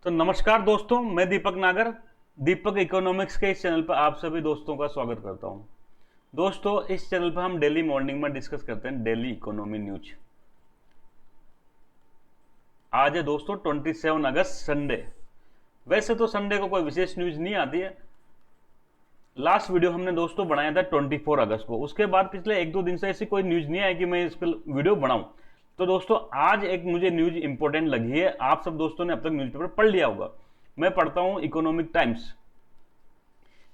तो नमस्कार दोस्तों, मैं दीपक नागर दीपक इकोनॉमिक्स के इस चैनल पर आप सभी दोस्तों का स्वागत करता हूं। दोस्तों, इस चैनल पर हम डेली मॉर्निंग में डिस्कस करते हैं डेली इकोनॉमी न्यूज। आज है दोस्तों 27 अगस्त संडे। वैसे तो संडे को कोई विशेष न्यूज नहीं आती है। लास्ट वीडियो हमने दोस्तों बनाया था 24 अगस्त को। उसके बाद पिछले एक दो दिन से ऐसी कोई न्यूज नहीं आई कि मैं इस पर वीडियो बनाऊं। तो दोस्तों आज एक मुझे न्यूज इंपॉर्टेंट लगी है। आप सब दोस्तों ने अब तक न्यूज़पेपर पढ़ लिया होगा। मैं पढ़ता हूं इकोनॉमिक टाइम्स।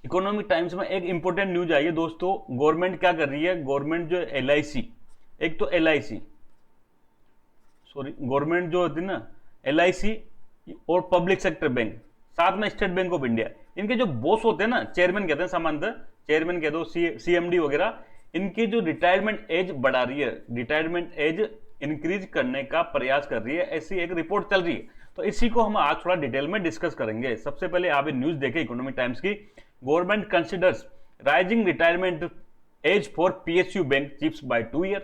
इकोनॉमिक टाइम्स में एक इंपॉर्टेंट न्यूज आई है दोस्तों। गवर्नमेंट क्या कर रही है, गवर्नमेंट जो LIC, एक तो LIC सॉरी गवर्नमेंट जो होती है ना LIC और पब्लिक सेक्टर बैंक, साथ में स्टेट बैंक ऑफ इंडिया, इनके जो बॉस होते हैं ना, चेयरमैन कहते हैं सामान्यतः, चेयरमैन कह दो, CMD वगैरह, इनकी जो रिटायरमेंट एज बढ़ा रही है, रिटायरमेंट एज इंक्रीज करने का प्रयास कर रही है, ऐसी एक रिपोर्ट चल रही है। तो इसी को हम आज थोड़ा डिटेल में डिस्कस करेंगे। सबसे पहले आप न्यूज देखें इकोनॉमिक टाइम्स की। Government considers raising retirement age for PSU bank chiefs by 2 year.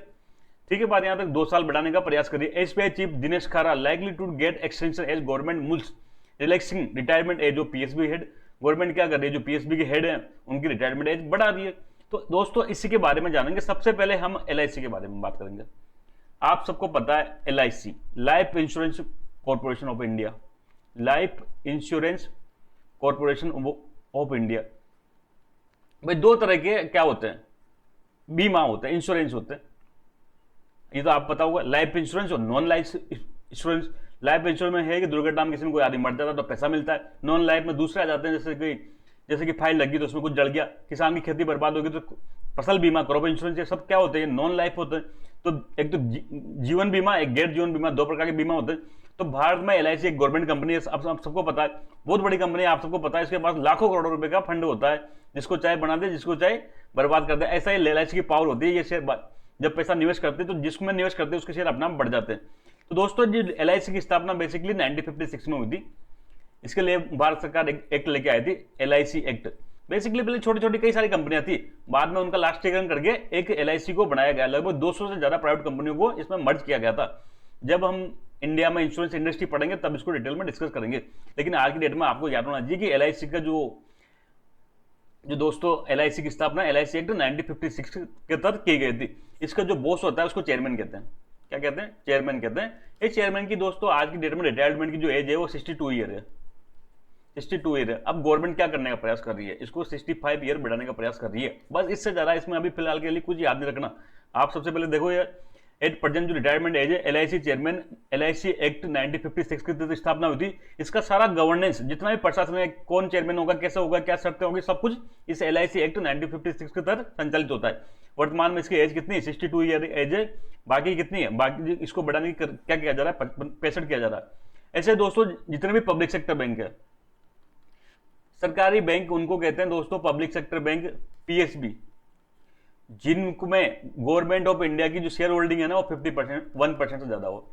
ठीक है, बात यहां तक 2 साल बढ़ाने का प्रयास करिए। SBI chief Dinesh Khara likely to get extension as government moves relaxing retirement age of PSB head. Government क्या कर रही है, जो PSB के हेड है उनकी रिटायरमेंट एज बढ़ा रही है। तो दोस्तों इसी के बारे में जानेंगे। सबसे पहले हम LIC के बारे में बात करेंगे। आप सबको पता है LIC life insurance corporation of India, life insurance corporation of India. भाई दो तरह के क्या होते हैं, बीमा होते हैं, इंश्योरेंस होते हैं। ये तो आप पता होगा, लाइफ इंश्योरेंस और non life insurance. Life insurance में है कि दुर्घटना में किसी में कोई आदमी मर जाता है तो पैसा मिलता है। नॉन लाइफ में दूसरे आ जाते हैं, जैसे कि फाइल लगी तो उसमें कुछ जल गया, किसान की खेती बर्बाद होगी तो फसल बीमा, क्रॉप इंश्योरेंस, ये सब क्या होते हैं, नॉन लाइफ होते हैं। तो एक तो जीवन बीमा, एक गैर जीवन बीमा, दो प्रकार के बीमा होते हैं। तो भारत में LIC एक गवर्नमेंट कंपनी है, आप सबको पता है, बहुत बड़ी कंपनी है, आप सबको पता है। इसके पास लाखों करोड़ों रुपए का फंड होता है, जिसको चाहे बना दे, जिसको चाहे बर्बाद कर दे। ऐसा ही LIC की पावर होती है। ये शेयर जब पैसा निवेश करते हैं तो जिसमें निवेश करते हैं उसके शेयर अपना बढ़ जाते हैं। तो दोस्तों जी LIC की स्थापना बेसिकली 1956 में हुई थी। इसके लिए भारत सरकार एक एक्ट लेके आई थी, LIC एक्ट। बेसिकली पहले छोटी छोटी कई सारी कंपनियां थी, बाद में उनका राष्ट्रीयकरण करके एक LIC को बनाया गया। लगभग 200 से ज्यादा प्राइवेट कंपनियों को इसमें मर्ज किया गया था। जब हम इंडिया में इंश्योरेंस इंडस्ट्री पढ़ेंगे तब इसको डिटेल में डिस्कस करेंगे। लेकिन आज की डेट में आपको याद होना चाहिए कि LIC का जो दोस्तों LIC की स्थापना LIC एक्ट 1956 के तहत की गई थी। इसका जो बॉस होता है उसको चेयरमैन कहते हैं। क्या कहते हैं? चेयरमैन कहते हैं। इस चेयरमैन की दोस्तों आज की डेट में रिटायरमेंट की जो एज है वो 62 ईयर है। 62 ईयर है। अब गवर्नमेंट क्या करने का प्रयास कर रही है, इसको 65 ईयर बढ़ाने का प्रयास कर रही है। बस इससे ज्यादा इसमें अभी फिलहाल के लिए कुछ याद नहीं रखना। आप सबसे पहले देखो ये एट प्रेजेंट जो रिटायरमेंट एज है, LIC चेयरमैन, LIC एक्ट 1956 की तहत स्थापना हुई थी। इसका सारा गवर्नेंस, जितना भी प्रशासन है, कौन चेयरमैन होगा, कैसे होगा, क्या शर्तें होंगी, सब कुछ इस LIC एक्ट 1956 के तहत संचालित होता है। वर्तमान में इसकी एज कितनी है? 62 ईयर एज है। बाकी कितनी है? बाकी इसको बढ़ाने की क्या किया जा रहा है? 65 किया जा रहा है। ऐसे दोस्तों जितने भी पब्लिक सेक्टर बैंक है, सरकारी बैंक, उनको कहते हैं दोस्तों पब्लिक सेक्टर बैंक, PSB, जिनमें गवर्नमेंट ऑफ इंडिया की जो शेयर होल्डिंग है ना वो 50%, 1% से ज्यादा हो।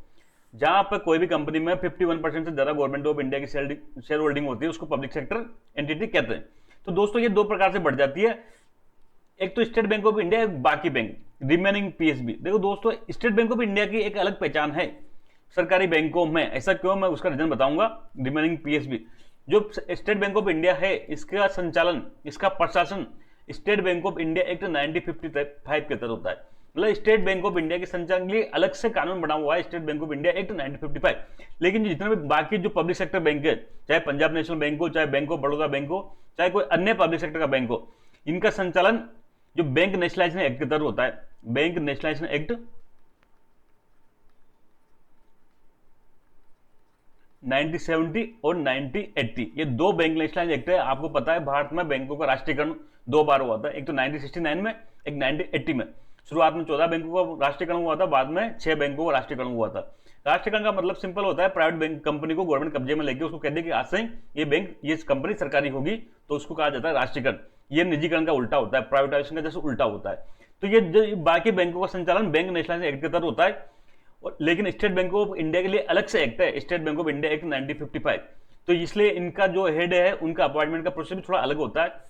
जहां पर कोई भी कंपनी में 51% से ज्यादा गवर्नमेंट ऑफ इंडिया की शेयर होल्डिंग होती है उसको पब्लिक सेक्टर एंटिटी कहते हैं। तो दोस्तों ये दो प्रकार से बढ़ जाती है, एक तो स्टेट बैंक ऑफ इंडिया, एक बाकी बैंक, रिमेनिंग PSB। देखो दोस्तों, स्टेट बैंक ऑफ इंडिया की एक अलग पहचान है सरकारी बैंकों में। ऐसा क्यों, मैं उसका रीजन बताऊंगा। रिमेनिंग PSB, जो स्टेट बैंक ऑफ इंडिया है, इसका संचालन, इसका प्रशासन state bank of India act 1955 के तहत होता है। मतलब स्टेट बैंक ऑफ इंडिया के संचालन के लिए अलग से कानून बना हुआ है, state bank of India act 1955। लेकिन जितने भी बाकी जो पब्लिक सेक्टर बैंक है, चाहे पंजाब नेशनल बैंक हो, चाहे बैंक ऑफ बड़ौदा बैंक हो, चाहे कोई अन्य पब्लिक सेक्टर का बैंक हो, इनका संचालन जो बैंक नेशनलाइजेशन एक्ट के तहत होता है। बैंक नेशनलाइजेशन एक्ट 1970 और 1980, ये दो बैंक नेशनलाइजेशन एक्ट है। आपको पता है भारत में बैंकों का राष्ट्रीयकरण 2 बार हुआ था, एक तो 1969 में, एक 1980 में। शुरुआत में 14 बैंकों का राष्ट्रीयकरण हुआ था, बाद में 6 बैंकों का राष्ट्रीयकरण हुआ था। राष्ट्रीयकरण का मतलब सिंपल होता है, प्राइवेट बैंक कंपनी को गवर्नमेंट कब्जे में लेके उसको कहते हैं कि आज से ये बैंक, ये कंपनी सरकारी होगी, तो उसको कहा जाता है राष्ट्रीयकरण। ये निजीकरण का उल्टा होता है, प्राइवेटाइजेशन का जैसे उल्टा होता है। तो ये बाकी बैंकों का संचालन बैंक नेशनलाइजेशन एक्ट के तहत होता है। लेकिन स्टेट बैंक ऑफ इंडिया के लिए अलग से एक्ट है, state bank of India act 1955। तो इसलिए इनका जो हेड है, उनका अपॉइंटमेंट का प्रोसेस भी थोड़ा अलग होता है।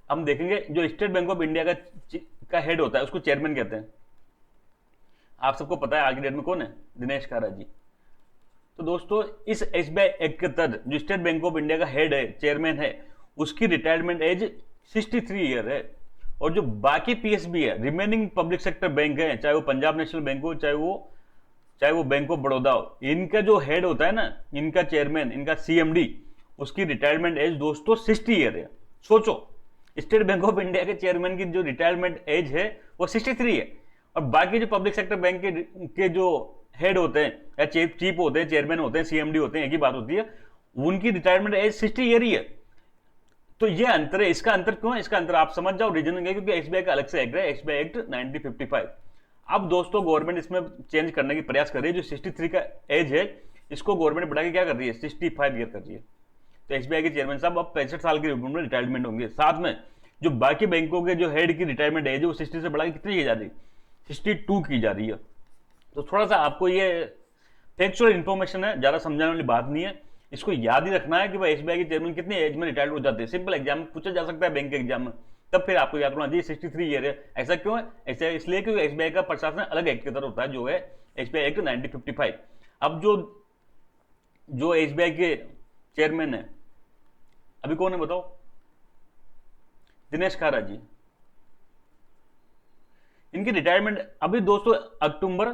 हम देखेंगे जो स्टेट बैंक ऑफ इंडिया का हेड होता है उसको चेयरमैन कहते हैं। आप सबको पता है आज की डेट में कौन है? दिनेश खारा जी। तो दोस्तों इस एसबीआई एक्ट के तहत जो स्टेट बैंक ऑफ इंडिया का हेड है, चेयरमैन है, उसकी रिटायरमेंट एज 63 ईयर है। और जो बाकी पीएसबी है, रिमेनिंग पब्लिक सेक्टर बैंक है, चाहे वो पंजाब नेशनल बैंक हो, चाहे वो बैंक ऑफ बड़ौदा हो, इनका जो हेड होता है ना, इनका चेयरमैन, इनका सीएमडी, उसकी रिटायरमेंट एज दोस्तों 60 ईयर है। सोचो, स्टेट बैंक ऑफ इंडिया के चेयरमैन की जो रिटायरमेंट एज है वो 63 है, और बाकी जो पब्लिक सेक्टर बैंक के जो हेड होते हैं या चीफ होते हैं, चेयरमैन होते हैं, सीएमडी होते हैं, एक ही बात होती है, उनकी रिटायरमेंट एज 60 ईयर ही है। तो ये अंतर है। इसका अंतर क्यों है? इसका अंतर आप समझ जाओ, रीजन है क्योंकि एसबीआई का अलग से एक्ट है, एसबीआई एक्ट 1955। अब दोस्तों गवर्नमेंट इसमें चेंज करने की प्रयास कर रही है। जो 63 का एज है, इसको गवर्नमेंट बढ़ा के क्या कर रही है, 65 ईयर कर रही है। तो एसबीआई के चेयरमैन साहब अब 65 साल की उम्र में रिटायरमेंट होंगे। साथ में जो बाकी बैंकों के जो हेड की रिटायरमेंट एज है वो 60 से बढ़ा के कितनी की जा रही है, 62 की जा रही है। तो थोड़ा सा आपको ये फैक्चुअल इंफॉर्मेशन है, ज्यादा समझाने वाली बात नहीं है। इसको याद ही रखना है कि भाई एसबीआई के चेयरमैन कितनी एज में रिटायर्ड हो जाते हैं। सिंपल एग्जाम पूछा जा सकता है बैंक के एग्जाम में, तब फिर आपको याद होना चाहिए 63 ईयर है। ऐसा क्यों है? ऐसा इसलिए क्योंकि एसबीआई का प्रशासन अलग एक्ट के तहत होता है, जो है एसबीआई एक्ट 1955। अब जो एसबीआई के चेयरमैन है अभी कौन है बताओ? दिनेश खारा जी। इनकी रिटायरमेंट अभी दोस्तों अक्टूबर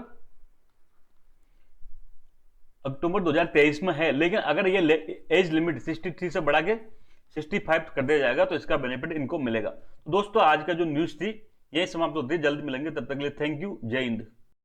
2023 में है, लेकिन अगर ये एज लिमिट 63 से बढ़ा के 65 कर दिया जाएगा तो इसका बेनिफिट इनको मिलेगा। दोस्तों आज का जो न्यूज थी यही समाप्त होती है। जल्द मिलेंगे, तब तक के लिए थैंक यू, जय हिंद।